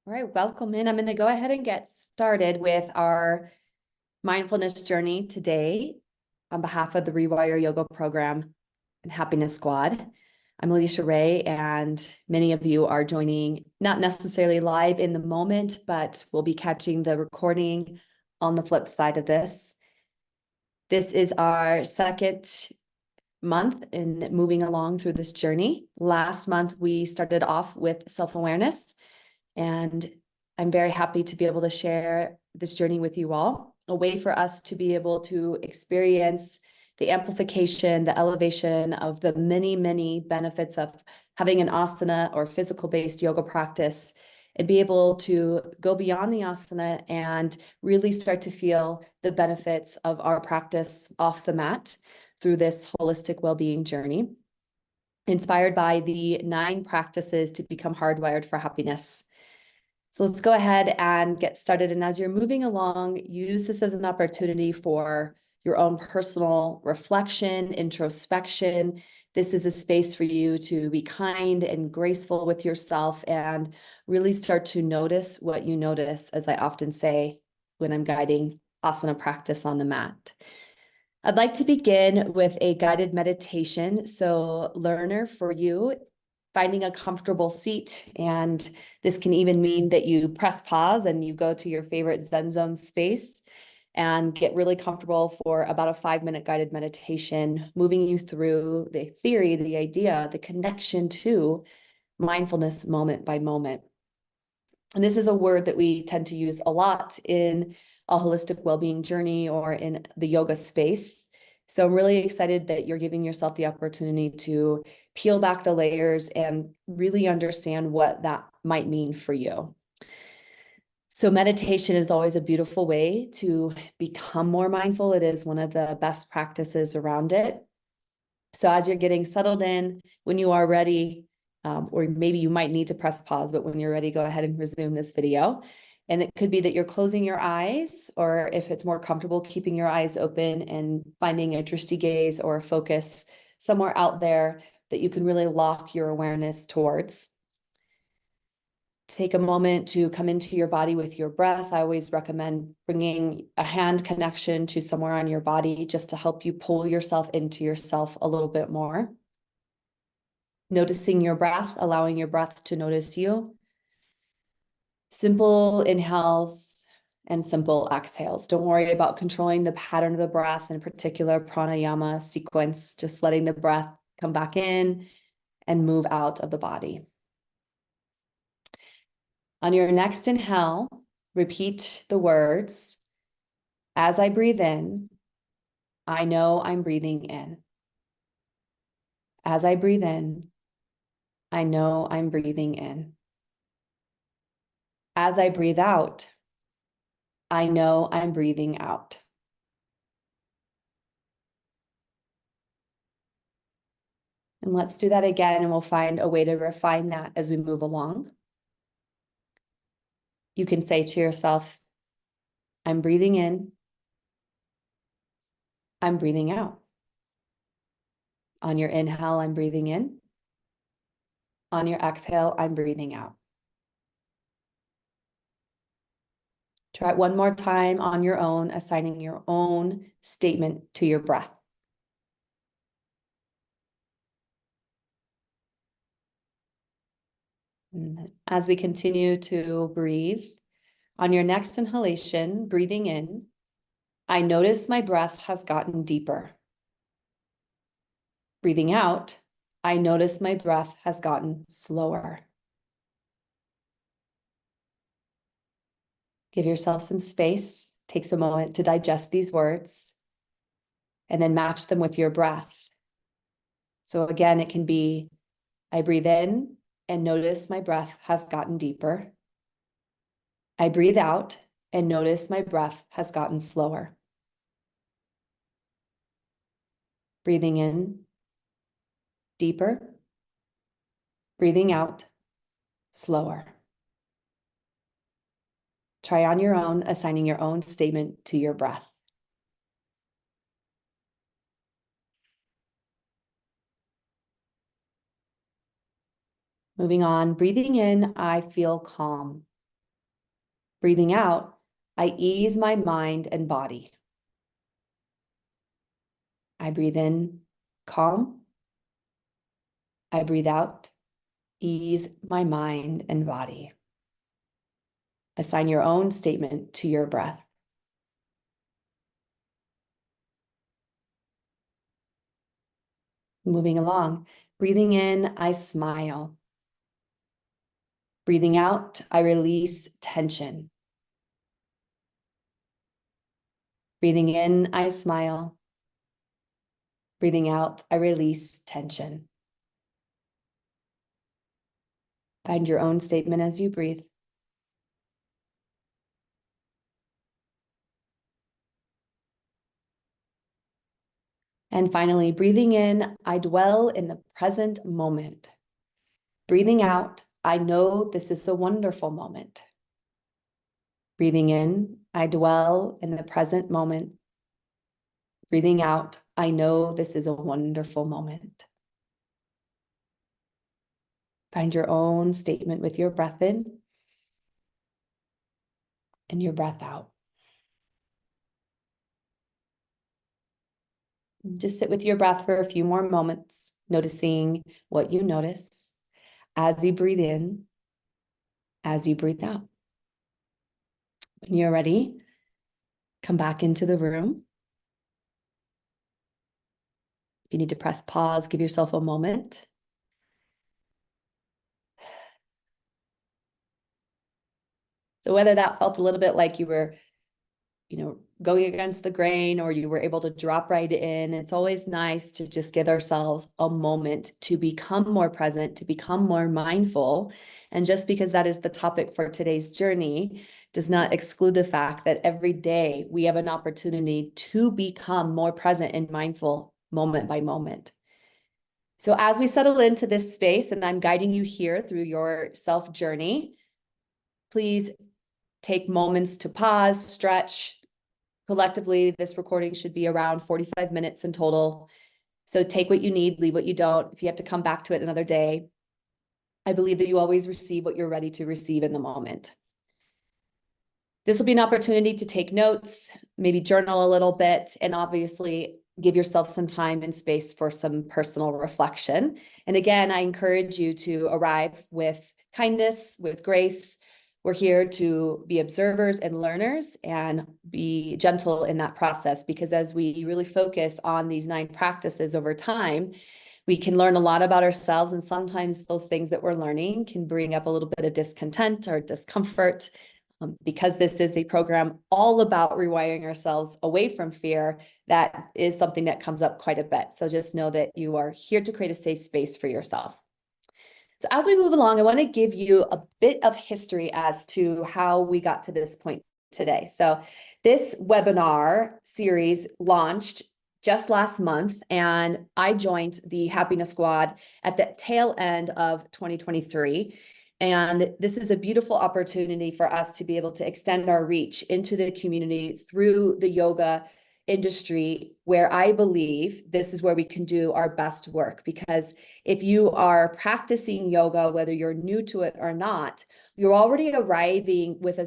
All right, welcome in. I'm going to go ahead and get started with our mindfulness journey today on behalf of the Rewire Yoga Program and Happiness Squad. I'm Alicia Ray, and many of you are joining not necessarily live in the moment, but we'll be catching the recording on the flip side of this. This is our second month in moving along through this journey. Last month, we started off with self-awareness, and I'm very happy to be able to share this journey with you all, a way for us to be able to experience the amplification, the elevation of the many, many benefits of having an asana or physical-based yoga practice, and be able to go beyond the asana and really start to feel the benefits of our practice off the mat through this holistic well-being journey, inspired by the 9 practices to become hardwired for happiness. So let's go ahead and get started. And as you're moving along, use this as an opportunity for your own personal reflection, introspection. This is a space for you to be kind and graceful with yourself and really start to notice what you notice, as I often say when I'm guiding asana practice on the mat. I'd like to begin with a guided meditation. So learner, for you, finding a comfortable seat, and this can even mean that you press pause and you go to your favorite Zen zone space and get really comfortable for about a 5-minute guided meditation, moving you through the theory, the idea, the connection to mindfulness moment by moment. And this is a word that we tend to use a lot in a holistic well-being journey or in the yoga space. So I'm really excited that you're giving yourself the opportunity to peel back the layers and really understand what that might mean for you. So meditation is always a beautiful way to become more mindful. It is one of the best practices around it. So as you're getting settled in, when you are ready, or maybe you might need to press pause, but when you're ready, go ahead and resume this video. And it could be that you're closing your eyes, or if it's more comfortable, keeping your eyes open and finding a drishti gaze or a focus somewhere out there that you can really lock your awareness towards. Take a moment to come into your body with your breath. I always recommend bringing a hand connection to somewhere on your body just to help you pull yourself into yourself a little bit more. Noticing your breath, allowing your breath to notice you. Simple inhales and simple exhales. Don't worry about controlling the pattern of the breath, in particular pranayama sequence, just letting the breath come back in and move out of the body. On your next inhale, repeat the words, as I breathe in, I know I'm breathing in. As I breathe in, I know I'm breathing in. As I breathe out, I know I'm breathing out. And let's do that again, and we'll find a way to refine that as we move along. You can say to yourself, I'm breathing in, I'm breathing out. On your inhale, I'm breathing in. On your exhale, I'm breathing out. Try it one more time on your own, assigning your own statement to your breath. And as we continue to breathe, on your next inhalation, breathing in, I notice my breath has gotten deeper. Breathing out, I notice my breath has gotten slower. Give yourself some space. Take a moment to digest these words and then match them with your breath. So again, it can be, I breathe in and notice my breath has gotten deeper. I breathe out and notice my breath has gotten slower. Breathing in, deeper. Breathing out, slower. Try on your own, assigning your own statement to your breath. Moving on, breathing in, I feel calm. Breathing out, I ease my mind and body. I breathe in, calm. I breathe out, ease my mind and body. Assign your own statement to your breath. Moving along, breathing in, I smile. Breathing out, I release tension. Breathing in, I smile. Breathing out, I release tension. Find your own statement as you breathe. And finally, breathing in, I dwell in the present moment. Breathing out, I know this is a wonderful moment. Breathing in, I dwell in the present moment. Breathing out, I know this is a wonderful moment. Find your own statement with your breath in and your breath out. Just sit with your breath for a few more moments, noticing what you notice as you breathe in, as you breathe out. When you're ready, come back into the room. If you need to press pause, give yourself a moment. So whether that felt a little bit like you were, going against the grain, or you were able to drop right in, it's always nice to just give ourselves a moment to become more present, to become more mindful. And just because that is the topic for today's journey does not exclude the fact that every day we have an opportunity to become more present and mindful moment by moment. So as we settle into this space, and I'm guiding you here through your self journey, please take moments to pause, stretch. Collectively, this recording should be around 45 minutes in total. So take what you need, leave what you don't. If you have to come back to it another day, I believe that you always receive what you're ready to receive in the moment. This will be an opportunity to take notes, maybe journal a little bit, and obviously give yourself some time and space for some personal reflection. And again, I encourage you to arrive with kindness, with grace. We're here to be observers and learners and be gentle in that process, because as we really focus on these 9 practices over time, we can learn a lot about ourselves. And sometimes those things that we're learning can bring up a little bit of discontent or discomfort. Because this is a program all about rewiring ourselves away from fear, that is something that comes up quite a bit. So just know that you are here to create a safe space for yourself. So as we move along, I want to give you a bit of history as to how we got to this point today. So this webinar series launched just last month, and I joined the Happiness Squad at the tail end of 2023. And this is a beautiful opportunity for us to be able to extend our reach into the community through the yoga industry, where I believe this is where we can do our best work. Because if you are practicing yoga, whether you're new to it or not, you're already arriving with a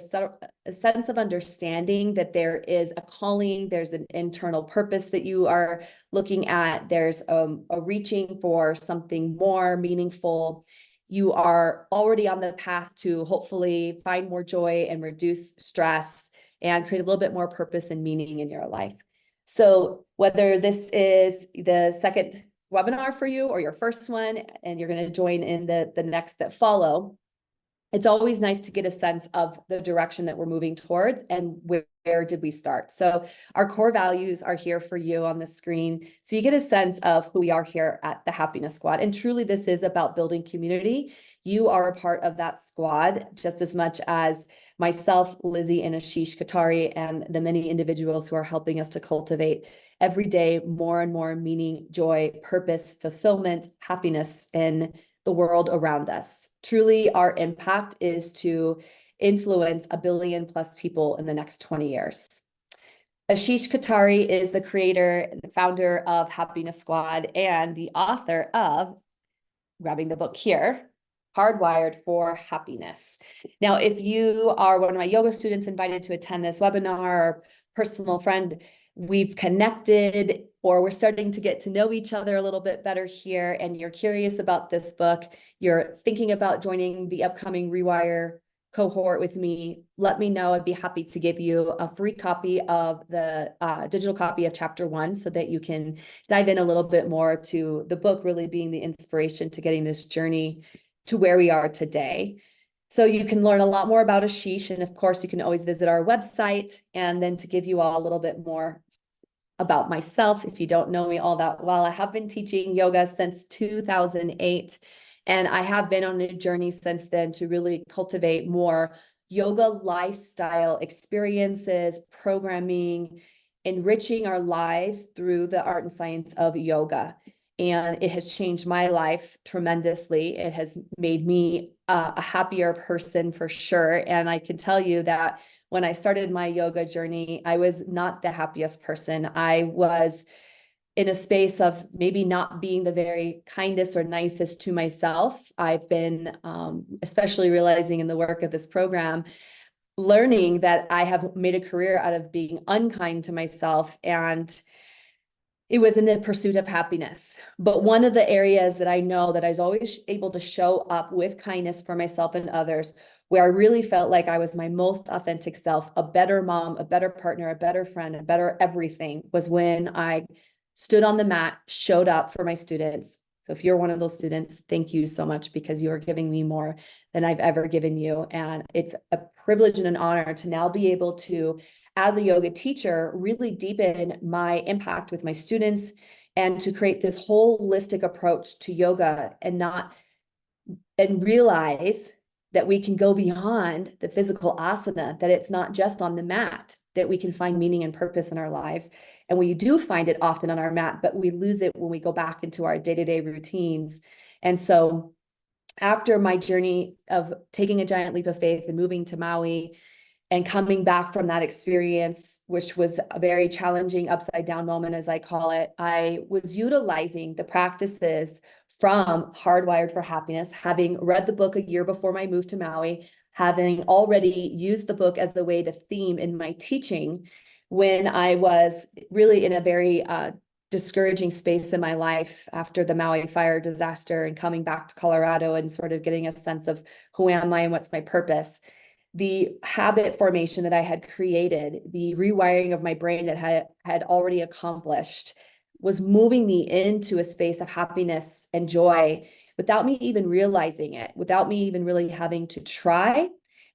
sense of understanding that there is a calling, there's an internal purpose that you are looking at, there's a reaching for something more meaningful. You are already on the path to hopefully find more joy and reduce stress and create a little bit more purpose and meaning in your life. So whether this is the second webinar for you or your first one, and you're going to join in the next that follow, it's always nice to get a sense of the direction that we're moving towards and where did we start. So our core values are here for you on the screen. So you get a sense of who we are here at the Happiness Squad. And truly, this is about building community. You are a part of that squad just as much as myself, Lizzie, and Ashish Katari, and the many individuals who are helping us to cultivate every day more and more meaning, joy, purpose, fulfillment, happiness in the world around us. Truly, our impact is to influence 1 billion plus people in the next 20 years. Ashish Katari is the creator and the founder of Happiness Squad and the author of, grabbing the book here, Hardwired for Happiness. Now, if you are one of my yoga students invited to attend this webinar, or personal friend, we've connected, or we're starting to get to know each other a little bit better here, and you're curious about this book, you're thinking about joining the upcoming Rewire cohort with me, let me know. I'd be happy to give you a free copy of the digital copy of chapter 1 so that you can dive in a little bit more to the book really being the inspiration to getting this journey to where we are today. So you can learn a lot more about Ashish, and of course you can always visit our website. And then to give you all a little bit more about myself, if you don't know me all that well, I have been teaching yoga since 2008, and I have been on a journey since then to really cultivate more yoga lifestyle experiences, programming, enriching our lives through the art and science of yoga. And it has changed my life tremendously. It has made me a happier person for sure. And I can tell you that when I started my yoga journey, I was not the happiest person. I was in a space of maybe not being the very kindest or nicest to myself. I've been, especially realizing in the work of this program, learning that I have made a career out of being unkind to myself, and it was in the pursuit of happiness. But one of the areas that I know that I was always able to show up with kindness for myself and others, where I really felt like I was my most authentic self, a better mom, a better partner, a better friend, a better everything, was when I stood on the mat, showed up for my students. So if you're one of those students, thank you so much, because you are giving me more than I've ever given you. And it's a privilege and an honor to now be able to, as a yoga teacher, really deepen my impact with my students and to create this holistic approach to yoga, and realize that we can go beyond the physical asana, that it's not just on the mat, that we can find meaning and purpose in our lives. And we do find it often on our mat, but we lose it when we go back into our day-to-day routines. And so after my journey of taking a giant leap of faith and moving to Maui and coming back from that experience, which was a very challenging upside down moment, as I call it, I was utilizing the practices from Hardwired for Happiness, having read the book a year before my move to Maui, having already used the book as a way to theme in my teaching when I was really in a very discouraging space in my life after the Maui fire disaster, and coming back to Colorado and sort of getting a sense of who am I and what's my purpose. The habit formation that I had created, the rewiring of my brain that had already accomplished, was moving me into a space of happiness and joy without me even realizing it, without me even really having to try.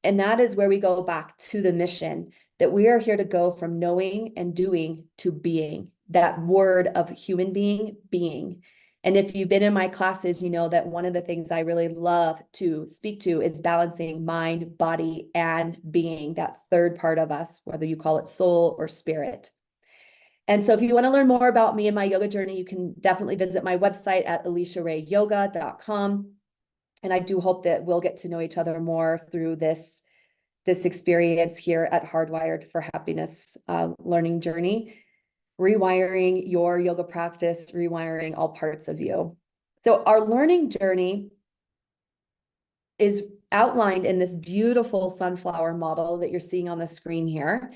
And that is where we go back to the mission, that we are here to go from knowing and doing to being, that word of human being, being. And if you've been in my classes, you know that one of the things I really love to speak to is balancing mind, body, and being, that third part of us, whether you call it soul or spirit. And so if you want to learn more about me and my yoga journey, you can definitely visit my website at aliciarayyoga.com. And I do hope that we'll get to know each other more through this experience here at Hardwired for Happiness learning journey, rewiring your yoga practice, rewiring all parts of you. So our learning journey is outlined in this beautiful sunflower model that you're seeing on the screen here.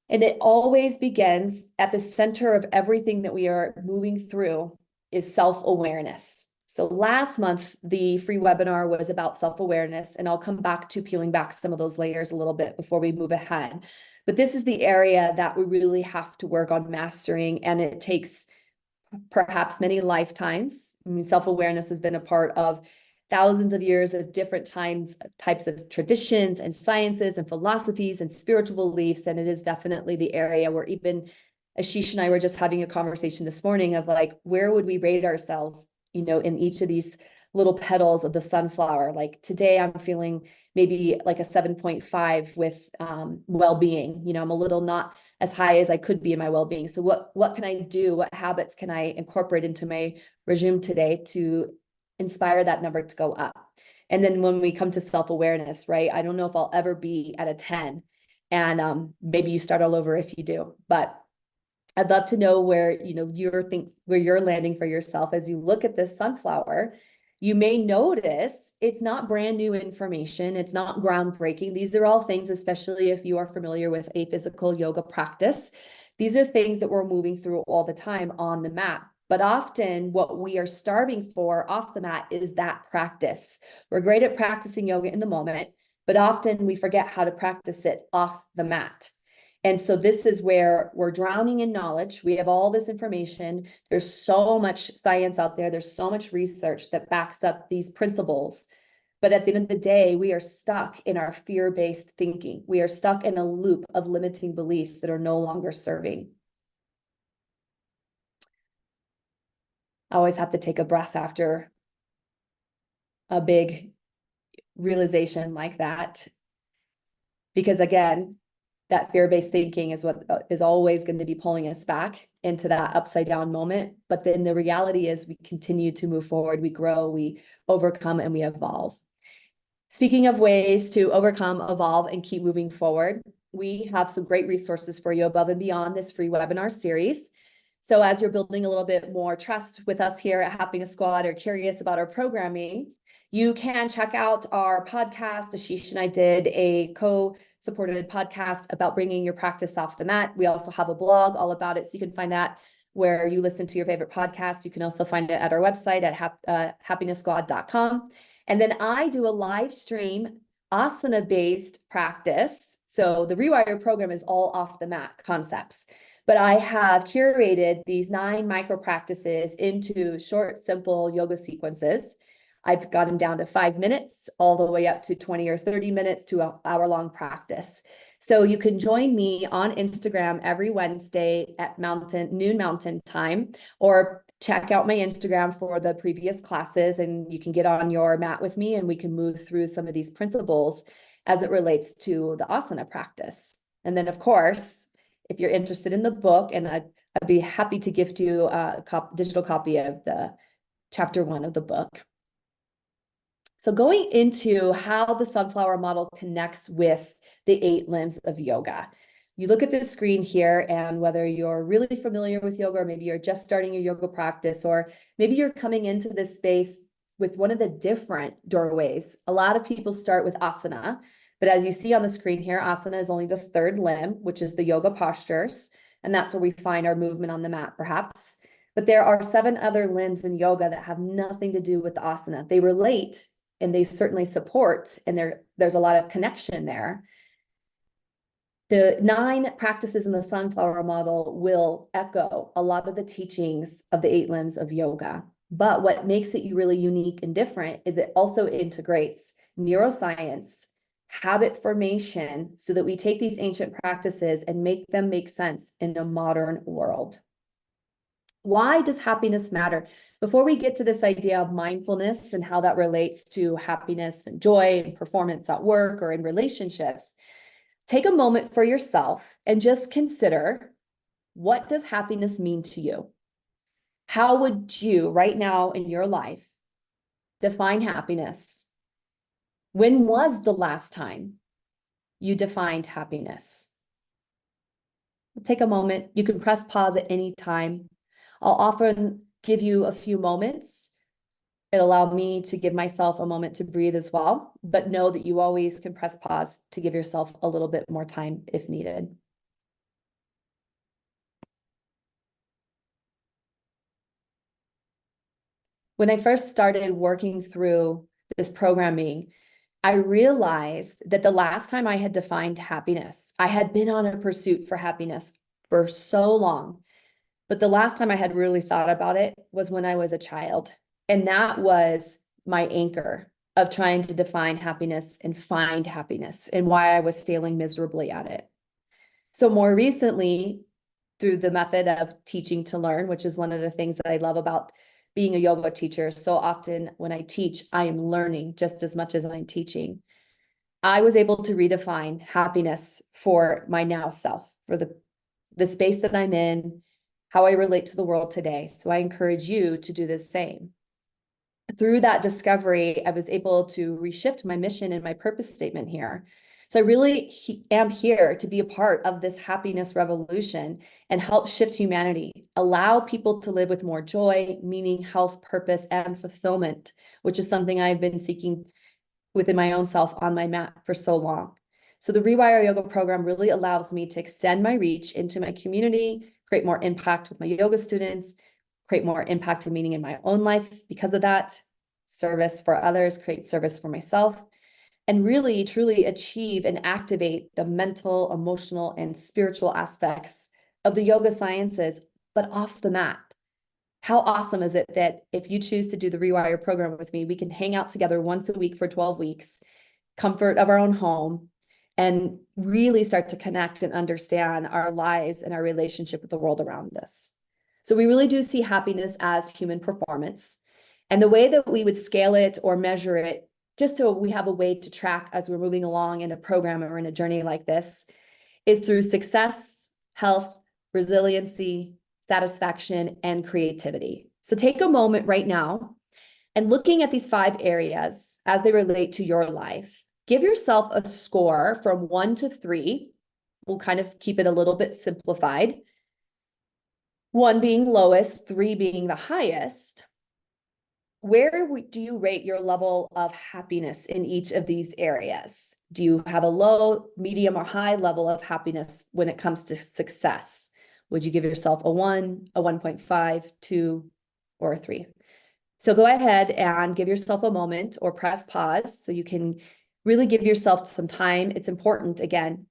And it always begins at the center of everything that we are moving through is self-awareness. So last month, the free webinar was about self-awareness, and I'll come back to peeling back some of those layers a little bit before we move ahead. But this is the area that we really have to work on mastering, and it takes perhaps many lifetimes. I mean, self-awareness has been a part of thousands of years of different types of traditions and sciences and philosophies and spiritual beliefs. And it is definitely the area where even Ashish and I were just having a conversation this morning of like, where would we rate ourselves, in each of these little petals of the sunflower? Like today I'm feeling maybe like a 7.5 with well-being. I'm a little not as high as I could be in my well-being. So what can I do? What habits can I incorporate into my regime today to inspire that number to go up? And then when we come to self-awareness, right? I don't know if I'll ever be at a 10, and maybe you start all over if you do, but I'd love to know where, where you're landing for yourself as you look at this sunflower. You may notice it's not brand new information. It's not groundbreaking. These are all things, especially if you are familiar with a physical yoga practice. These are things that we're moving through all the time on the mat. But often what we are starving for off the mat is that practice. We're great at practicing yoga in the moment, but often we forget how to practice it off the mat. And so this is where we're drowning in knowledge. We have all this information. There's so much science out there. There's so much research that backs up these principles. But at the end of the day, we are stuck in our fear-based thinking. We are stuck in a loop of limiting beliefs that are no longer serving. I always have to take a breath after a big realization like that. Because again, that fear-based thinking is what is always going to be pulling us back into that upside down moment. But then the reality is we continue to move forward, we grow, we overcome, and we evolve. Speaking of ways to overcome, evolve, and keep moving forward, we have some great resources for you above and beyond this free webinar series. So as you're building a little bit more trust with us here at Happiness Squad or curious about our programming, you can check out our podcast. Ashish and I did a co-supported podcast about bringing your practice off the mat. We also have a blog all about it. So you can find that where you listen to your favorite podcast. You can also find it at our website at happiness.squad.com. And then I do a live stream asana-based practice. So the Rewire program is all off the mat concepts. But I have curated these 9 micro practices into short, simple yoga sequences. I've got them down to 5 minutes, all the way up to 20 or 30 minutes to an hour-long practice. So you can join me on Instagram every Wednesday at noon Mountain time, or check out my Instagram for the previous classes, and you can get on your mat with me and we can move through some of these principles as it relates to the asana practice. And then, of course, if you're interested in the book, and I'd be happy to gift you a digital copy of the chapter 1 of the book. So going into how the sunflower model connects with the 8 limbs of yoga. You look at the screen here, and whether you're really familiar with yoga, or maybe you're just starting your yoga practice, or maybe you're coming into this space with one of the different doorways. A lot of people start with asana, but as you see on the screen here, asana is only the 3rd limb, which is the yoga postures. And that's where we find our movement on the mat, perhaps. But there are 7 other limbs in yoga that have nothing to do with the asana. They relate, and they certainly support, and there's a lot of connection there. The 9 practices in the sunflower model will echo a lot of the teachings of the 8 limbs of yoga. But what makes it really unique and different is it also integrates neuroscience, habit formation, so that we take these ancient practices and make them make sense in a modern world. Why does happiness matter? Before we get to this idea of mindfulness and how that relates to happiness and joy and performance at work or in relationships, take a moment for yourself and just consider, what does happiness mean to you? How would you, right now in your life, define happiness? When was the last time you defined happiness? Take a moment. You can press pause at any time. I'll often give you a few moments. It'll allow me to give myself a moment to breathe as well, but know that you always can press pause to give yourself a little bit more time if needed. When I first started working through this programming, I realized that the last time I had defined happiness, I had been on a pursuit for happiness for so long. But the last time I had really thought about it was when I was a child. And that was my anchor of trying to define happiness and find happiness, and why I was failing miserably at it. So more recently, through the method of teaching to learn, which is one of the things that I love about being a yoga teacher, so often when I teach, I am learning just as much as I'm teaching. I was able to redefine happiness for my now self, for the space that I'm in, how I relate to the world today. So I encourage you to do the same. Through that discovery, I was able to reshift my mission and my purpose statement here. So I really am here to be a part of this happiness revolution and help shift humanity, allow people to live with more joy, meaning, health, purpose, and fulfillment, which is something I've been seeking within my own self on my mat for so long. So the Rewire Yoga Program really allows me to extend my reach into my community, create more impact with my yoga students, create more impact and meaning in my own life because of that, service for others, create service for myself, and really truly achieve and activate the mental, emotional, and spiritual aspects of the yoga sciences, but off the mat. How awesome is it that if you choose to do the Rewire program with me, we can hang out together once a week for 12 weeks, comfort of our own home, and really start to connect and understand our lives and our relationship with the world around us. So we really do see happiness as human performance. And the way that we would scale it or measure it, just so we have a way to track as we're moving along in a program or in a journey like this, is through success, health, resiliency, satisfaction, and creativity. So take a moment right now and looking at these 5 areas as they relate to your life, give yourself a score from 1 to 3. We'll kind of keep it a little bit simplified. 1 being lowest, 3 being the highest. Where do you rate your level of happiness in each of these areas? Do you have a low, medium, or high level of happiness when it comes to success? Would you give yourself a 1, a 1.5, 2, or a 3? So go ahead and give yourself a moment or press pause so you can really give yourself some time. It's important. Again,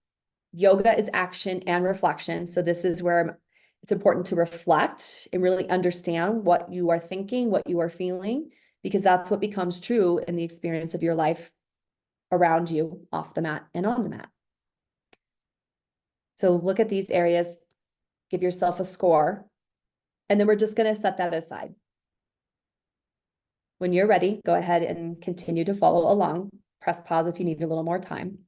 yoga is action and reflection. So this is where it's important to reflect and really understand what you are thinking, what you are feeling, because that's what becomes true in the experience of your life around you, off the mat and on the mat. So look at these areas, give yourself a score, and then we're just going to set that aside. When you're ready, go ahead and continue to follow along. Press pause if you need a little more time.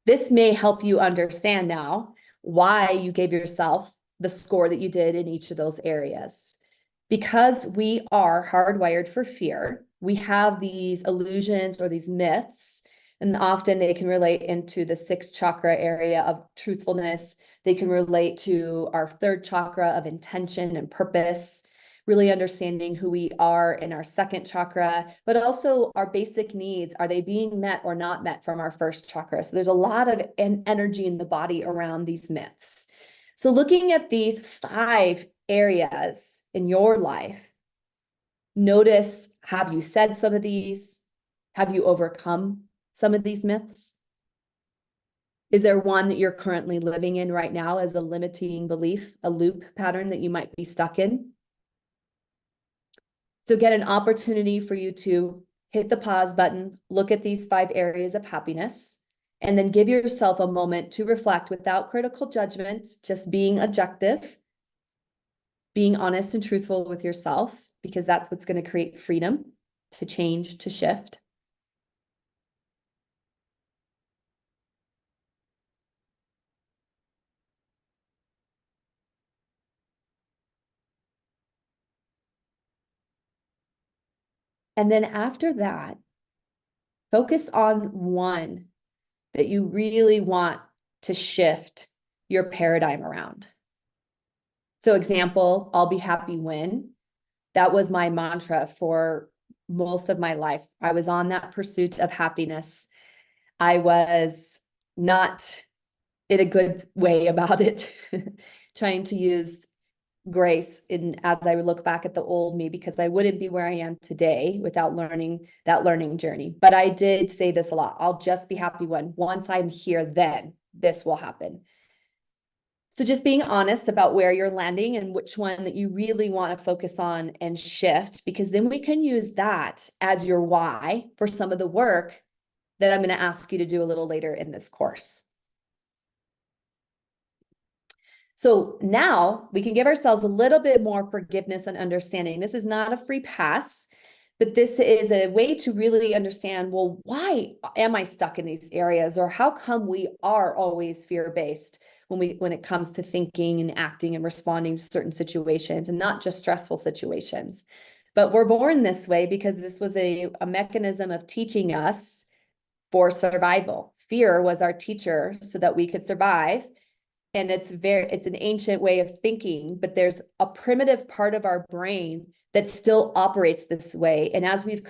This may help you understand now why you gave yourself the score that you did in each of those areas. Because we are hardwired for fear, we have these illusions or these myths, and often they can relate into the 6th chakra area of truthfulness. They can relate to our 3rd chakra of intention and purpose, really understanding who we are in our 2nd chakra, but also our basic needs. Are they being met or not met from our 1st chakra? So there's a lot of energy in the body around these myths. So looking at these 5 areas in your life, notice, have you said some of these? Have you overcome some of these myths? Is there one that you're currently living in right now as a limiting belief, a loop pattern that you might be stuck in? So get an opportunity for you to hit the pause button, look at these 5 areas of happiness, and then give yourself a moment to reflect without critical judgment, just being objective, being honest and truthful with yourself, because that's what's going to create freedom to change, to shift. And then after that, focus on one that you really want to shift your paradigm around. So example, I'll be happy when. That was my mantra for most of my life. I was on that pursuit of happiness. I was not in a good way about it, trying to use grace in as I would look back at the old me, because I wouldn't be where I am today without learning that learning journey. But I did say this a lot. I'll just be happy when once I'm here, then this will happen. So just being honest about where you're landing and which one that you really want to focus on and shift, because then we can use that as your why for some of the work that I'm going to ask you to do a little later in this course. So now we can give ourselves a little bit more forgiveness and understanding. This is not a free pass, but this is a way to really understand, well, why am I stuck in these areas? Or how come we are always fear-based when it comes to thinking and acting and responding to certain situations, and not just stressful situations? But we're born this way because this was a mechanism of teaching us for survival. Fear was our teacher so that we could survive. And it's an ancient way of thinking, but there's a primitive part of our brain that still operates this way. And as we've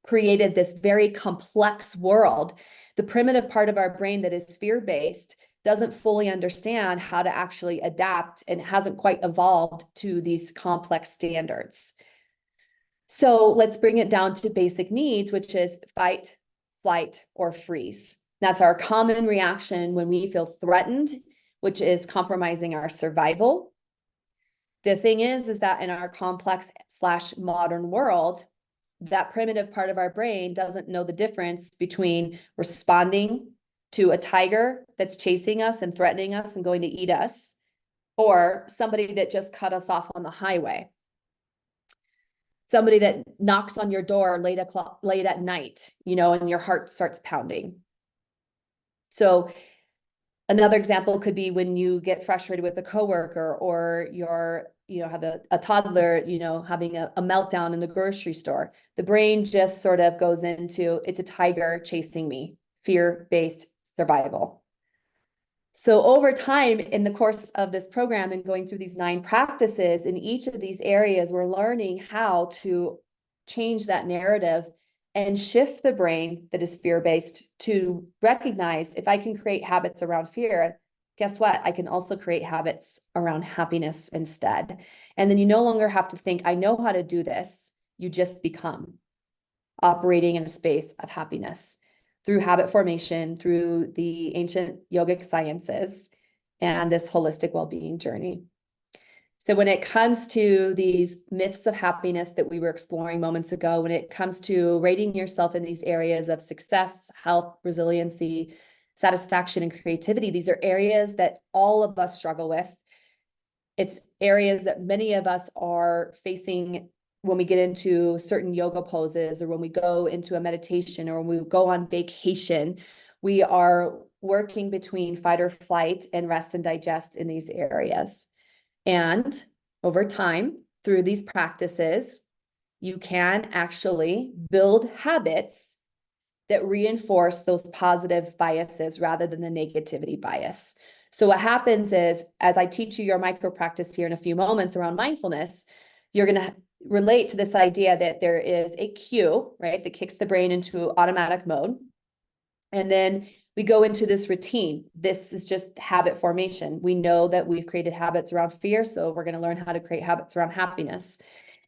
created this very complex world, the primitive part of our brain that is fear-based doesn't fully understand how to actually adapt and hasn't quite evolved to these complex standards. So let's bring it down to basic needs, which is fight, flight, or freeze. That's our common reaction when we feel threatened, which is compromising our survival. The thing is that in our complex / modern world, that primitive part of our brain doesn't know the difference between responding to a tiger that's chasing us and threatening us and going to eat us, or somebody that just cut us off on the highway. Somebody that knocks on your door late at night, and your heart starts pounding. So another example could be when you get frustrated with a coworker, or have a toddler, having a meltdown in the grocery store. The brain just sort of goes into, it's a tiger chasing me, fear-based survival. So over time, in the course of this program and going through these 9 practices, in each of these areas, we're learning how to change that narrative and shift the brain that is fear-based to recognize, if I can create habits around fear, guess what? I can also create habits around happiness instead. And then you no longer have to think, I know how to do this. You just become operating in a space of happiness through habit formation, through the ancient yogic sciences, and this holistic well-being journey. So when it comes to these myths of happiness that we were exploring moments ago, when it comes to rating yourself in these areas of success, health, resiliency, satisfaction, and creativity, these are areas that all of us struggle with. It's areas that many of us are facing when we get into certain yoga poses, or when we go into a meditation, or when we go on vacation. We are working between fight or flight and rest and digest in these areas. And over time, through these practices, you can actually build habits that reinforce those positive biases rather than the negativity bias. So what happens is, as I teach you your micro practice here in a few moments around mindfulness, you're going to relate to this idea that there is a cue, right, that kicks the brain into automatic mode. And then we go into this routine. This is just habit formation. We know that we've created habits around fear, so we're going to learn how to create habits around happiness.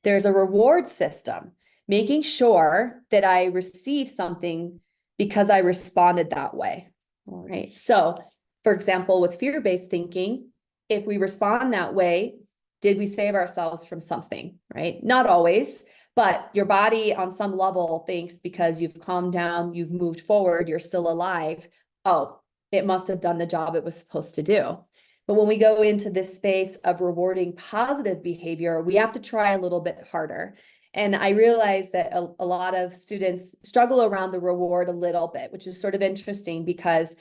There's a reward system, making sure that I receive something because I responded that way. All right. So, for example, with fear-based thinking, if we respond that way, did we save ourselves from something, right? Not always, but your body on some level thinks, because you've calmed down, you've moved forward, you're still alive. Oh, it must have done the job it was supposed to do. But when we go into this space of rewarding positive behavior, we have to try a little bit harder. And I realize that a lot of students struggle around the reward a little bit, which is sort of interesting because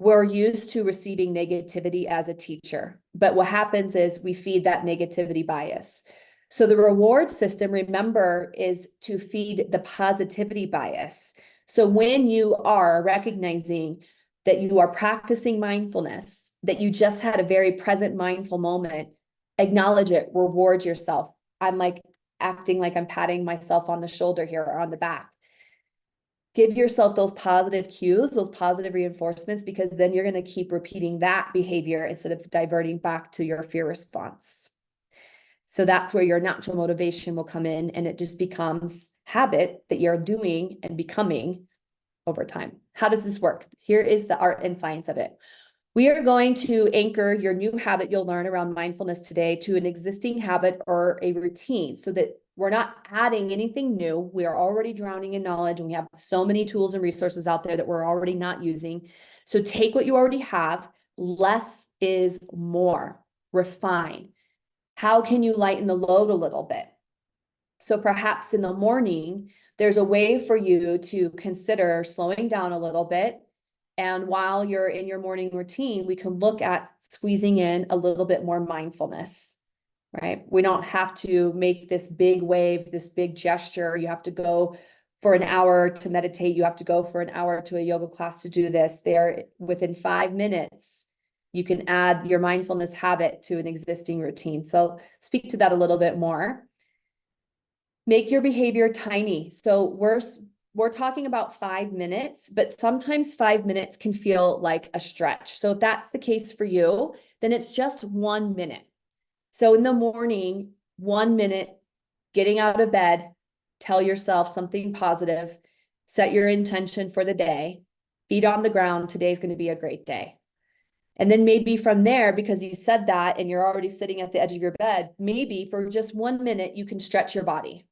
we're used to receiving negativity as a teacher. But what happens is we feed that negativity bias. So the reward system, remember, is to feed the positivity bias. So when you are recognizing that you are practicing mindfulness, that you just had a very present mindful moment, acknowledge it, reward yourself. I'm like acting like I'm patting myself on the shoulder here or on the back. Give yourself those positive cues, those positive reinforcements, because then you're going to keep repeating that behavior instead of diverting back to your fear response. So that's where your natural motivation will come in, and it just becomes habit that you're doing and becoming over time. How does this work? Here is the art and science of it. We are going to anchor your new habit you'll learn around mindfulness today to an existing habit or a routine, so that we're not adding anything new. We are already drowning in knowledge, and we have so many tools and resources out there that we're already not using. So take what you already have. Less is more. Refine. How can you lighten the load a little bit? So perhaps in the morning, there's a way for you to consider slowing down a little bit. And while you're in your morning routine, we can look at squeezing in a little bit more mindfulness, right? We don't have to make this big wave, this big gesture. You have to go for an hour to meditate. You have to go for an hour to a yoga class to do this. There, within 5 minutes, you can add your mindfulness habit to an existing routine. So speak to that a little bit more. Make your behavior tiny. So we're talking about 5 minutes, but sometimes 5 minutes can feel like a stretch. So if that's the case for you, then it's just 1 minute. So in the morning, 1 minute, getting out of bed, tell yourself something positive, set your intention for the day, feet on the ground, today's going to be a great day. And then maybe from there, because you said that and you're already sitting at the edge of your bed, maybe for just 1 minute, you can stretch your body.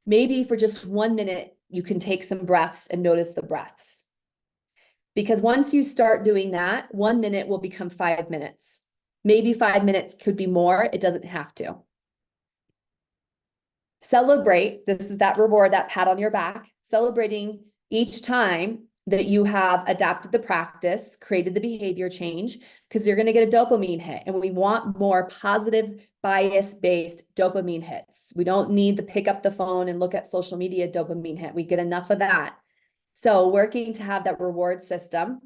Maybe for just 1 minute, you can take some breaths and notice the breaths. Because once you start doing that, 1 minute will become 5 minutes. Maybe 5 minutes could be more. It doesn't have to. Celebrate. This is that reward, that pat on your back, celebrating each time that you have adapted the practice, created the behavior change, because you're going to get a dopamine hit. And we want more positive bias-based dopamine hits. We don't need to pick up the phone and look at social media dopamine hit. We get enough of that. So working to have that reward system.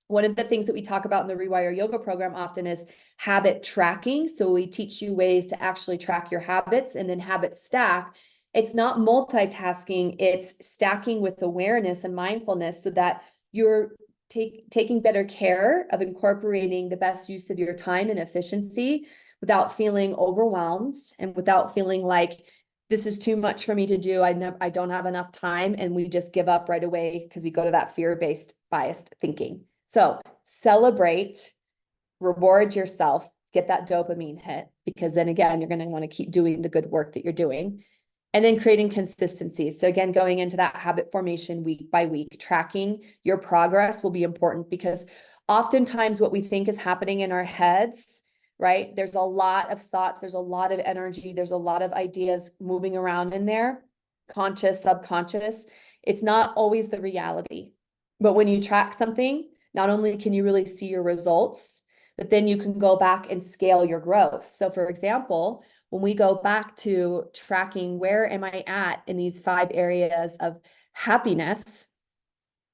One of the things that we talk about in the Rewire Yoga Program often is habit tracking. So we teach you ways to actually track your habits and then habit stack. It's not multitasking, it's stacking with awareness and mindfulness so that you're taking better care of incorporating the best use of your time and efficiency without feeling overwhelmed and without feeling like this is too much for me to do. I don't have enough time, and we just give up right away because we go to that fear-based biased thinking. So celebrate, reward yourself, get that dopamine hit, because then again, you're going to want to keep doing the good work that you're doing. And then creating consistency. So again, going into that habit formation week by week, tracking your progress will be important, because oftentimes what we think is happening in our heads, right? There's a lot of thoughts, there's a lot of energy, there's a lot of ideas moving around in there, conscious, subconscious. It's not always the reality. But when you track something, not only can you really see your results, but then you can go back and scale your growth. So for example, when we go back to tracking, where am I at in these 5 areas of happiness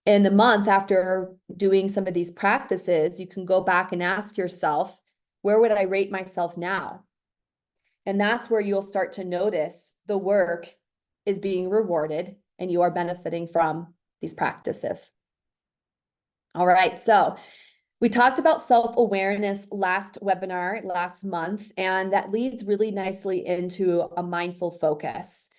in the month after doing some of these practices, you can go back and ask yourself, where would I rate myself now? And that's where you'll start to notice the work is being rewarded and you are benefiting from these practices. All right, so we talked about self-awareness last webinar, last month, and that leads really nicely into a mindful focus.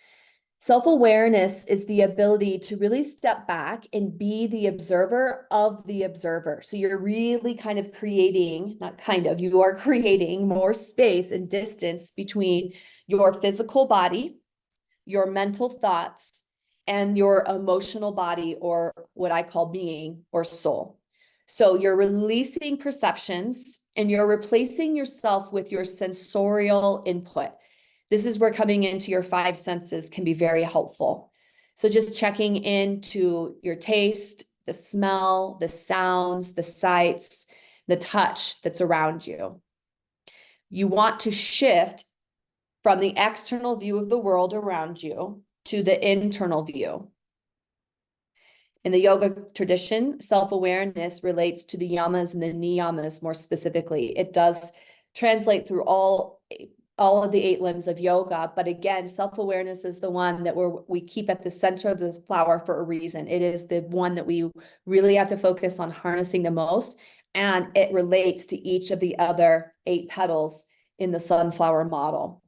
Self-awareness is the ability to really step back and be the observer of the observer. So you're really kind of creating, not kind of, you are creating more space and distance between your physical body, your mental thoughts, and your emotional body, or what I call being or soul. So you're releasing perceptions and you're replacing yourself with your sensorial input. This is where coming into your 5 senses can be very helpful. So just checking into your taste, the smell, the sounds, the sights, the touch that's around you. You want to shift from the external view of the world around you to the internal view. In the yoga tradition, self-awareness relates to the yamas and the niyamas more specifically. It does translate through all of the 8 limbs of yoga, but again, self-awareness is the one that we keep at the center of this flower for a reason. It is the one that we really have to focus on harnessing the most, and it relates to each of the other 8 petals in the sunflower model.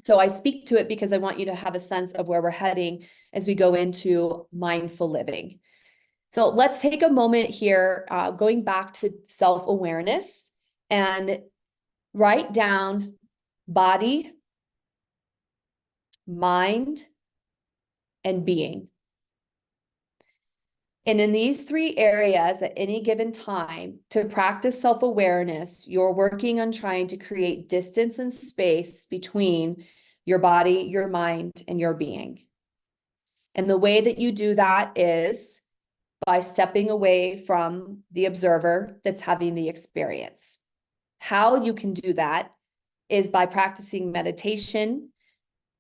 So I speak to it because I want you to have a sense of where we're heading as we go into mindful living. So let's take a moment here, going back to self-awareness, and write down body, mind, and being. And in these 3 areas at any given time, to practice self-awareness, you're working on trying to create distance and space between your body, your mind, and your being. And the way that you do that is by stepping away from the observer that's having the experience. How you can do that is by practicing meditation,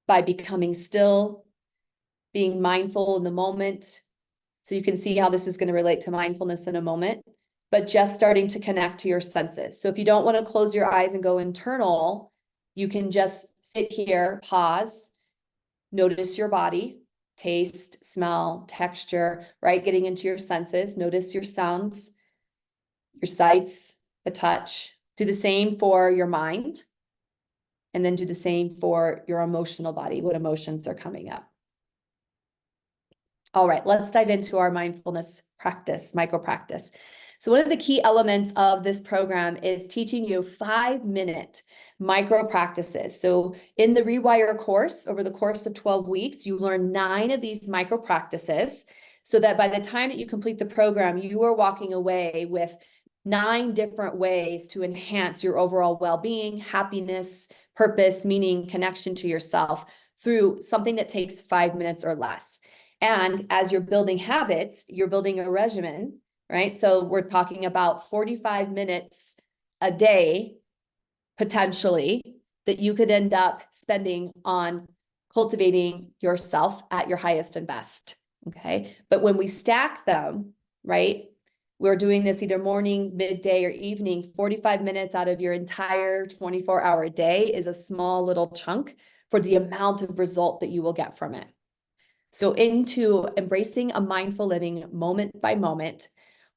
by becoming still, being mindful in the moment. So you can see how this is going to relate to mindfulness in a moment, but just starting to connect to your senses. So if you don't want to close your eyes and go internal, you can just sit here, pause, notice your body, taste, smell, texture, right? Getting into your senses, notice your sounds, your sights, the touch. Do the same for your mind, and then do the same for your emotional body, what emotions are coming up. All right, let's dive into our mindfulness practice, micro practice. So one of the key elements of this program is teaching you 5-minute micro practices. So in the Rewire course, over the course of 12 weeks, you learn 9 of these micro practices so that by the time that you complete the program, you are walking away with 9 different ways to enhance your overall well-being, happiness, purpose, meaning, connection to yourself through something that takes 5 minutes or less. And as you're building habits, you're building a regimen, right? So we're talking about 45 minutes a day, potentially, that you could end up spending on cultivating yourself at your highest and best, okay? But when we stack them, right? We're doing this either morning, midday, or evening. 45 minutes out of your entire 24-hour day is a small little chunk for the amount of result that you will get from it. So into embracing a mindful living moment by moment,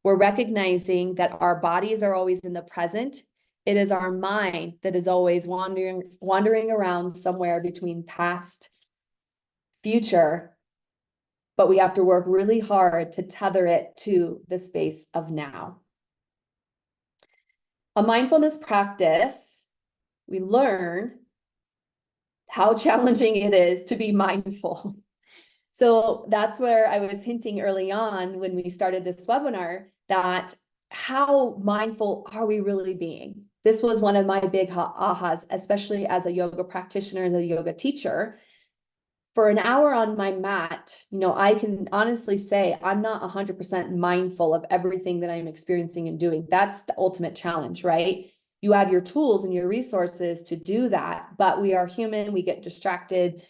we're recognizing that our bodies are always in the present. It is our mind that is always wandering around somewhere between past, future, but we have to work really hard to tether it to the space of now. A mindfulness practice, we learn how challenging it is to be mindful. So that's where I was hinting early on when we started this webinar that how mindful are we really being? This was one of my big ahas, especially as a yoga practitioner, as a yoga teacher. For an hour on my mat, I can honestly say I'm not 100% mindful of everything that I'm experiencing and doing. That's the ultimate challenge, right? You have your tools and your resources to do that, but we are human, we get distracted.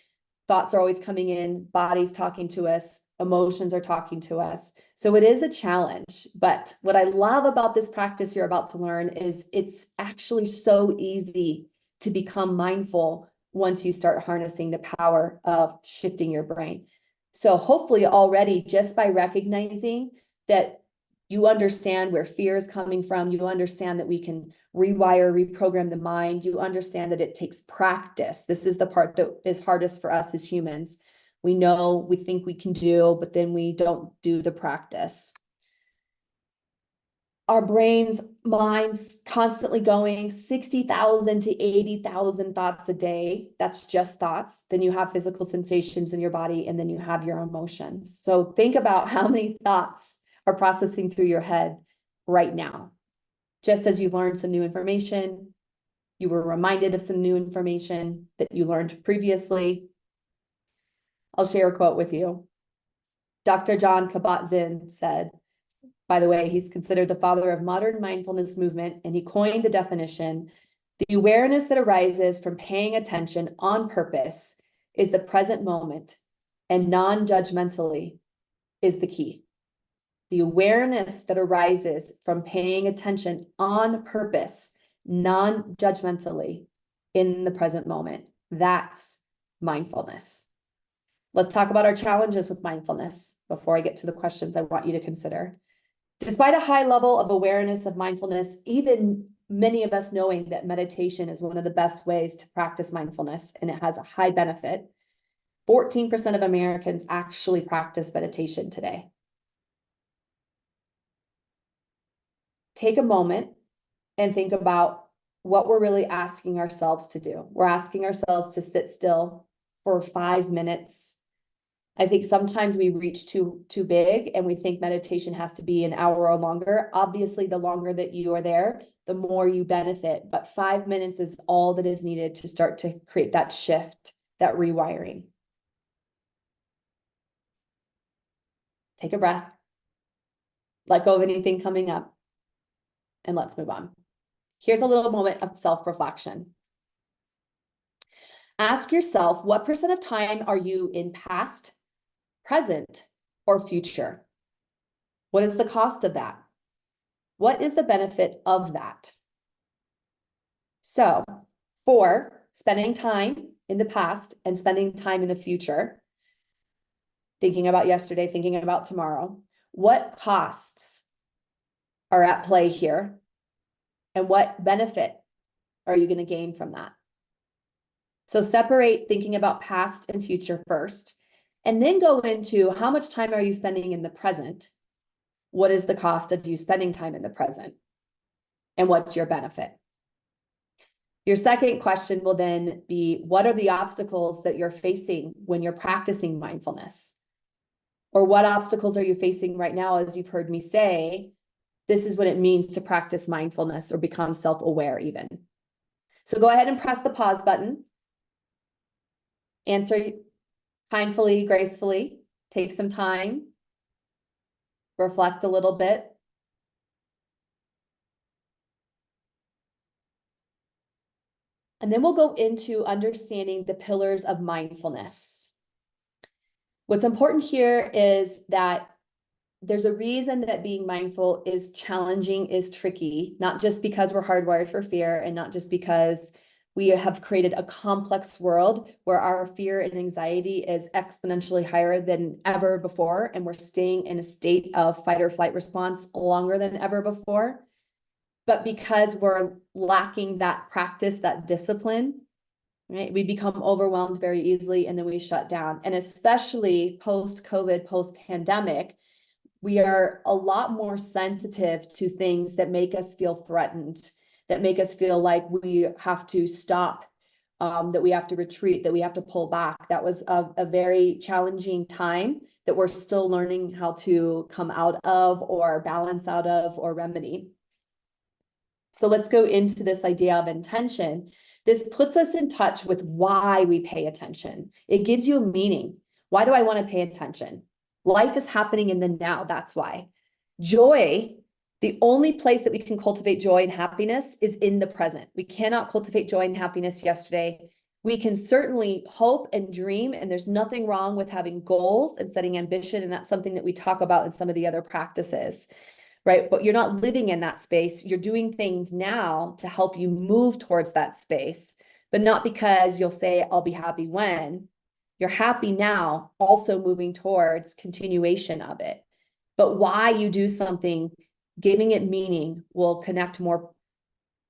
Thoughts are always coming in, bodies talking to us, emotions are talking to us. So it is a challenge. But what I love about this practice you're about to learn is it's actually so easy to become mindful once you start harnessing the power of shifting your brain. So hopefully already just by recognizing that you understand where fear is coming from, you understand that we can rewire, reprogram the mind, you understand that it takes practice. This is the part that is hardest for us as humans. We know, we think we can do, but then we don't do the practice. Our brains, minds constantly going 60,000 to 80,000 thoughts a day. That's just thoughts. Then you have physical sensations in your body, and then you have your emotions. So think about how many thoughts are processing through your head right now. Just as you learned some new information, you were reminded of some new information that you learned previously. I'll share a quote with you. Dr. John Kabat-Zinn said, by the way, he's considered the father of modern mindfulness movement, and he coined the definition, the awareness that arises from paying attention on purpose is the present moment, and non-judgmentally is the key. The awareness that arises from paying attention on purpose, non-judgmentally in the present moment. That's mindfulness. Let's talk about our challenges with mindfulness before I get to the questions I want you to consider. Despite a high level of awareness of mindfulness, even many of us knowing that meditation is one of the best ways to practice mindfulness and it has a high benefit, 14% of Americans actually practice meditation today. Take a moment and think about what we're really asking ourselves to do. We're asking ourselves to sit still for 5 minutes. I think sometimes we reach too big and we think meditation has to be an hour or longer. Obviously, the longer that you are there, the more you benefit. But 5 minutes is all that is needed to start to create that shift, that rewiring. Take a breath. Let go of anything coming up. And let's move on. Here's a little moment of self-reflection. Ask yourself, what % of time are you in past, present or future? What is the cost of that? What is the benefit of that? So for spending time in the past and spending time in the future, thinking about yesterday, thinking about tomorrow, what costs are at play here? And what benefit are you going to gain from that? So separate thinking about past and future first, and then go into how much time are you spending in the present? What is the cost of you spending time in the present? And what's your benefit? Your second question will then be, what are the obstacles that you're facing when you're practicing mindfulness? Or what obstacles are you facing right now? As you've heard me say, this is what it means to practice mindfulness or become self-aware even. So go ahead and press the pause button. Answer kindly, gracefully. Take some time. Reflect a little bit. And then we'll go into understanding the pillars of mindfulness. What's important here is that there's a reason that being mindful is challenging, is tricky, not just because we're hardwired for fear and not just because we have created a complex world where our fear and anxiety is exponentially higher than ever before, and we're staying in a state of fight or flight response longer than ever before. But because we're lacking that practice, that discipline, right? We become overwhelmed very easily and then we shut down. And especially post-COVID, post-pandemic, we are a lot more sensitive to things that make us feel threatened, that make us feel like we have to stop, that we have to retreat, that we have to pull back. That was a very challenging time that we're still learning how to come out of or balance out of or remedy. So let's go into this idea of intention. This puts us in touch with why we pay attention. It gives you a meaning. Why do I want to pay attention? Life is happening in the now, that's why. Joy, the only place that we can cultivate joy and happiness is in the present. We cannot cultivate joy and happiness yesterday. We can certainly hope and dream, and there's nothing wrong with having goals and setting ambition, and that's something that we talk about in some of the other practices, right? But you're not living in that space. You're doing things now to help you move towards that space, but not because you'll say, I'll be happy when. You're happy now, also moving towards continuation of it. But why you do something, giving it meaning, will connect more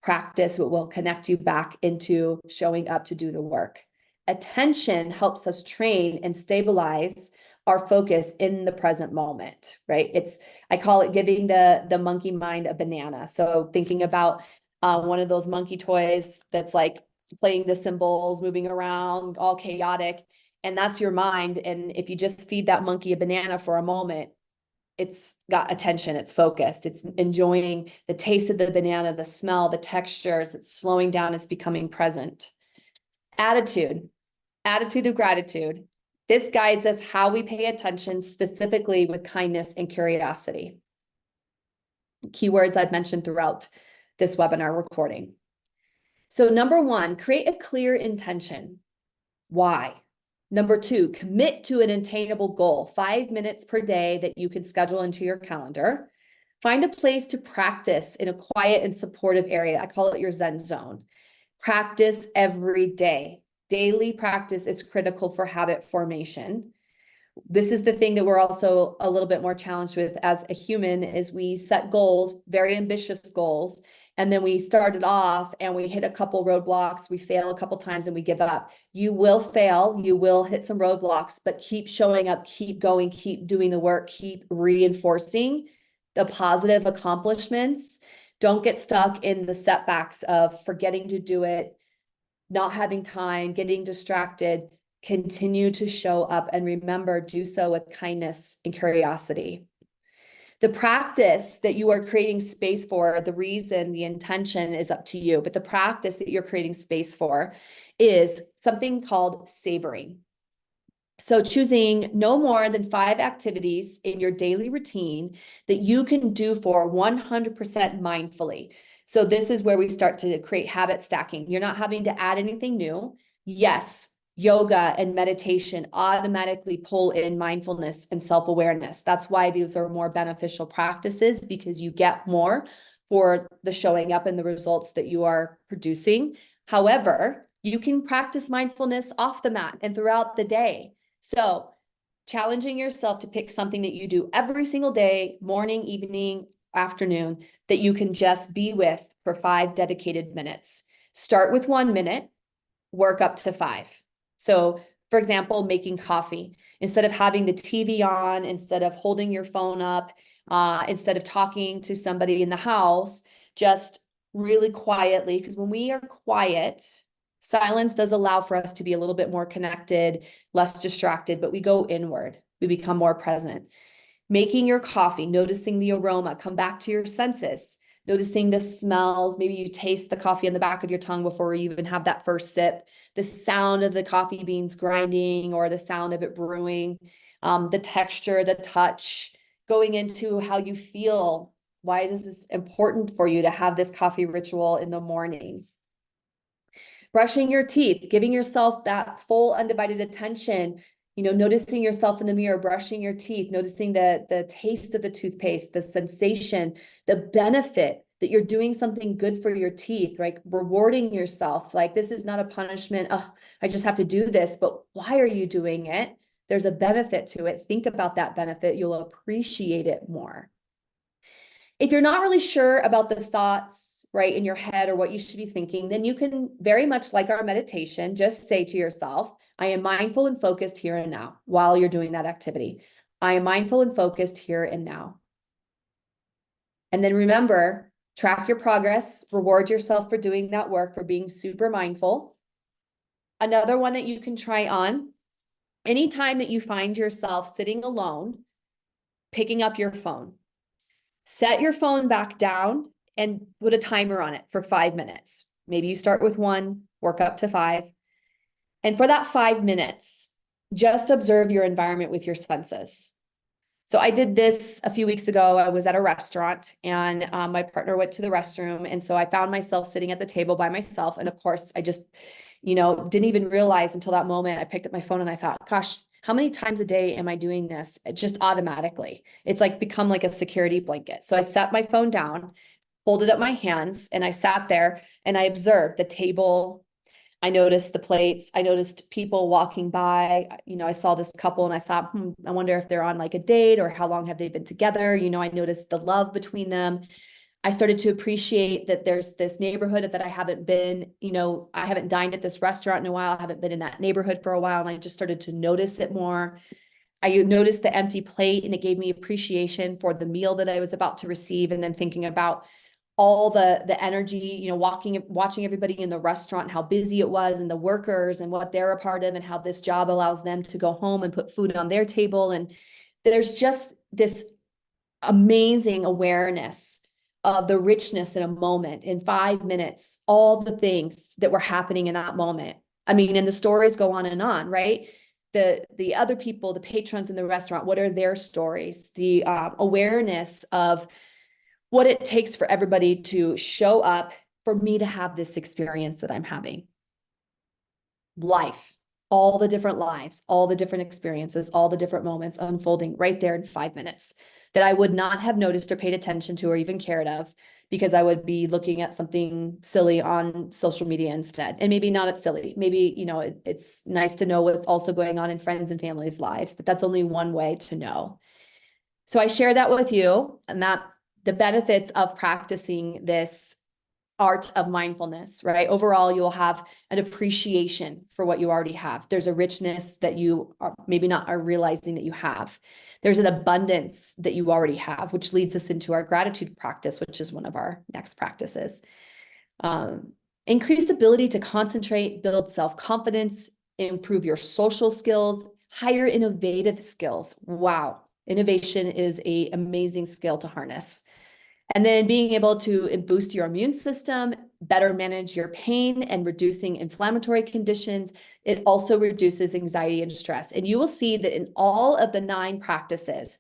practice. It will connect you back into showing up to do the work. Attention helps us train and stabilize our focus in the present moment, right? I call it giving the monkey mind a banana. So thinking about one of those monkey toys that's like playing the cymbals, moving around, all chaotic, and that's your mind. And if you just feed that monkey a banana for a moment, it's got attention, it's focused, it's enjoying the taste of the banana, the smell, the textures, it's slowing down, it's becoming present. Attitude of gratitude. This guides us how we pay attention, specifically with kindness and curiosity. Keywords I've mentioned throughout this webinar recording. So number one, create a clear intention. Why? Number two, commit to an attainable goal, 5 minutes per day that you can schedule into your calendar. Find a place to practice in a quiet and supportive area. I call it your Zen zone. Practice every day. Daily practice is critical for habit formation. This is the thing that we're also a little bit more challenged with as a human, is we set goals, very ambitious goals, and then we start it off and we hit a couple roadblocks, we fail a couple times and we give up. You will fail, you will hit some roadblocks, but keep showing up, keep going, keep doing the work, keep reinforcing the positive accomplishments. Don't get stuck in the setbacks of forgetting to do it, not having time, getting distracted. Continue to show up, and remember, do so with kindness and curiosity. The practice that you are creating space for, the reason, the intention is up to you, but the practice that you're creating space for is something called savoring. So choosing no more than 5 activities in your daily routine that you can do for 100% mindfully. So this is where we start to create habit stacking. You're not having to add anything new. Yes, yoga and meditation automatically pull in mindfulness and self-awareness. That's why these are more beneficial practices, because you get more for the showing up and the results that you are producing. However, you can practice mindfulness off the mat and throughout the day. So challenging yourself to pick something that you do every single day, morning, evening, afternoon, that you can just be with for 5 dedicated minutes. Start with 1 minute, work up to 5. So, for example, making coffee. Instead of having the TV on, instead of holding your phone up, instead of talking to somebody in the house, just really quietly, because when we are quiet, silence does allow for us to be a little bit more connected, less distracted, but we go inward. We become more present. Making your coffee, noticing the aroma, come back to your senses, noticing the smells. Maybe you taste the coffee on the back of your tongue before you even have that first sip, the sound of the coffee beans grinding or the sound of it brewing, the texture, the touch, going into how you feel. Why is this important for you to have this coffee ritual in the morning? Brushing your teeth, giving yourself that full undivided attention, noticing yourself in the mirror, brushing your teeth, noticing the taste of the toothpaste, the sensation, the benefit that you're doing something good for your teeth, like rewarding yourself. Like, this is not a punishment. Oh, I just have to do this. But why are you doing it? There's a benefit to it. Think about that benefit. You'll appreciate it more. If you're not really sure about the thoughts, right, in your head or what you should be thinking, then you can, very much like our meditation, just say to yourself, I am mindful and focused here and now while you're doing that activity. I am mindful and focused here and now. And then remember, track your progress, reward yourself for doing that work, for being super mindful. Another one that you can try on, anytime that you find yourself sitting alone, picking up your phone. Set your phone back down and put a timer on it for 5 minutes. Maybe you start with 1, work up to 5. And for that 5 minutes, just observe your environment with your senses. So I did this a few weeks ago. I was at a restaurant and my partner went to the restroom. And so I found myself sitting at the table by myself. And of course, I just, didn't even realize until that moment. I picked up my phone and I thought, gosh, how many times a day am I doing this? Just automatically. It's like become like a security blanket. So I set my phone down, folded up my hands, and I sat there and I observed the table. I noticed the plates. I noticed people walking by. I saw this couple and I thought, I wonder if they're on like a date or how long have they been together? I noticed the love between them. I started to appreciate that there's this neighborhood that I haven't been, I haven't dined at this restaurant in a while. I haven't been in that neighborhood for a while. And I just started to notice it more. I noticed the empty plate and it gave me appreciation for the meal that I was about to receive. And then thinking about all the energy, watching everybody in the restaurant, how busy it was, and the workers and what they're a part of, and how this job allows them to go home and put food on their table. And there's just this amazing awareness of the richness in a moment, in 5 minutes, all the things that were happening in that moment. I mean, and the stories go on, right? The other people, the patrons in the restaurant, what are their stories? The awareness of what it takes for everybody to show up for me to have this experience that I'm having. Life, all the different lives, all the different experiences, all the different moments unfolding right there in 5 minutes that I would not have noticed or paid attention to or even cared of, because I would be looking at something silly on social media instead. And maybe not it's silly. Maybe, it's nice to know what's also going on in friends and families' lives, but that's only one way to know. So I share that with you, and that the benefits of practicing this art of mindfulness, right? Overall, you'll have an appreciation for what you already have. There's a richness that you are maybe not are realizing that you have. There's an abundance that you already have, which leads us into our gratitude practice, which is one of our next practices. Increased ability to concentrate, build self-confidence, improve your social skills, higher innovative skills. Wow. Innovation is an amazing skill to harness. And then being able to boost your immune system, better manage your pain, and reducing inflammatory conditions. It also reduces anxiety and stress. And you will see that in all of the 9 practices,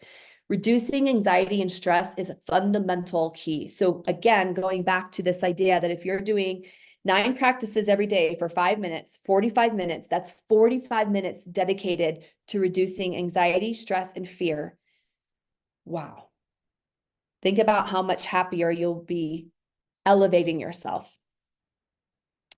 reducing anxiety and stress is a fundamental key. So again, going back to this idea that if you're doing 9 practices every day for 5 minutes, 45 minutes. That's 45 minutes dedicated to reducing anxiety, stress, and fear. Wow. Think about how much happier you'll be elevating yourself.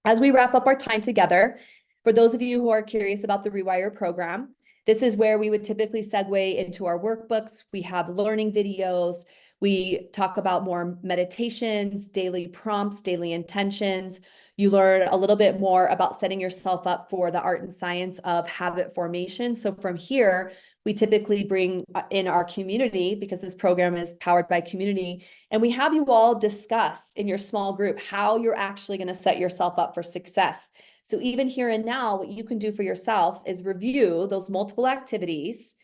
As we wrap up our time together, for those of you who are curious about the Rewire program, this is where we would typically segue into our workbooks. We have learning videos. We talk about more meditations, daily prompts, daily intentions. You learn a little bit more about setting yourself up for the art and science of habit formation. So from here, we typically bring in our community, because this program is powered by community, and we have you all discuss in your small group how you're actually going to set yourself up for success. So even here and now, what you can do for yourself is review those multiple activities,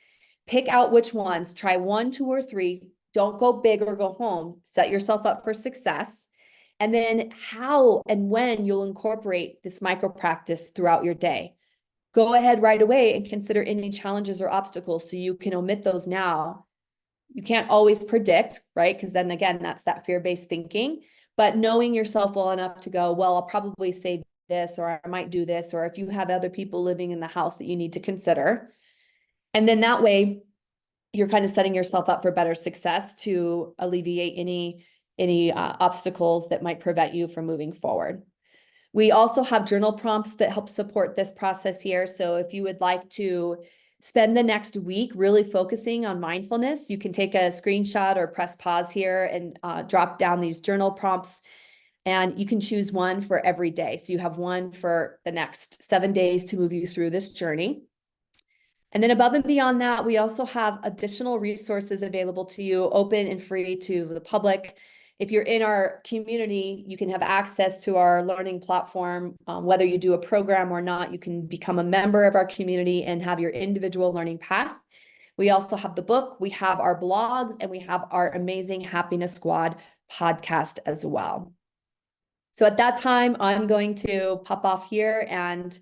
pick out which ones, try 1, 2, or 3. Don't go big or go home. Set yourself up for success. And then how and when you'll incorporate this micro practice throughout your day. Go ahead right away and consider any challenges or obstacles so you can omit those now. You can't always predict, right? Because then again, that's that fear-based thinking. But knowing yourself well enough to go, well, I'll probably say this, or I might do this, or if you have other people living in the house that you need to consider. And then that way, you're kind of setting yourself up for better success to alleviate any obstacles that might prevent you from moving forward. We also have journal prompts that help support this process here. So if you would like to spend the next week really focusing on mindfulness, you can take a screenshot or press pause here and drop down these journal prompts, and you can choose one for every day. So you have one for the next 7 days to move you through this journey. And then above and beyond that, we also have additional resources available to you, open and free to the public. If you're in our community, you can have access to our learning platform. Whether you do a program or not, you can become a member of our community and have your individual learning path. We also have the book, we have our blogs, and we have our amazing Happiness Squad podcast as well. So at that time, I'm going to pop off here and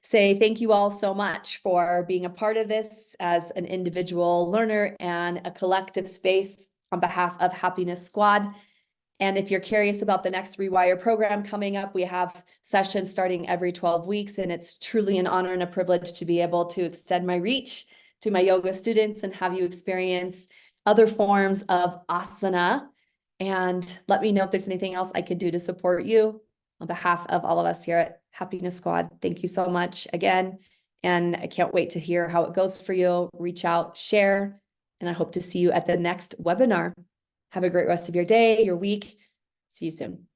say thank you all so much for being a part of this as an individual learner and a collective space on behalf of Happiness Squad. And if you're curious about the next Rewire program coming up, we have sessions starting every 12 weeks, and it's truly an honor and a privilege to be able to extend my reach to my yoga students and have you experience other forms of asana. And let me know if there's anything else I could do to support you. On behalf of all of us here at Happiness Squad, thank you so much again. And I can't wait to hear how it goes for you. Reach out, share, and I hope to see you at the next webinar. Have a great rest of your day, your week. See you soon.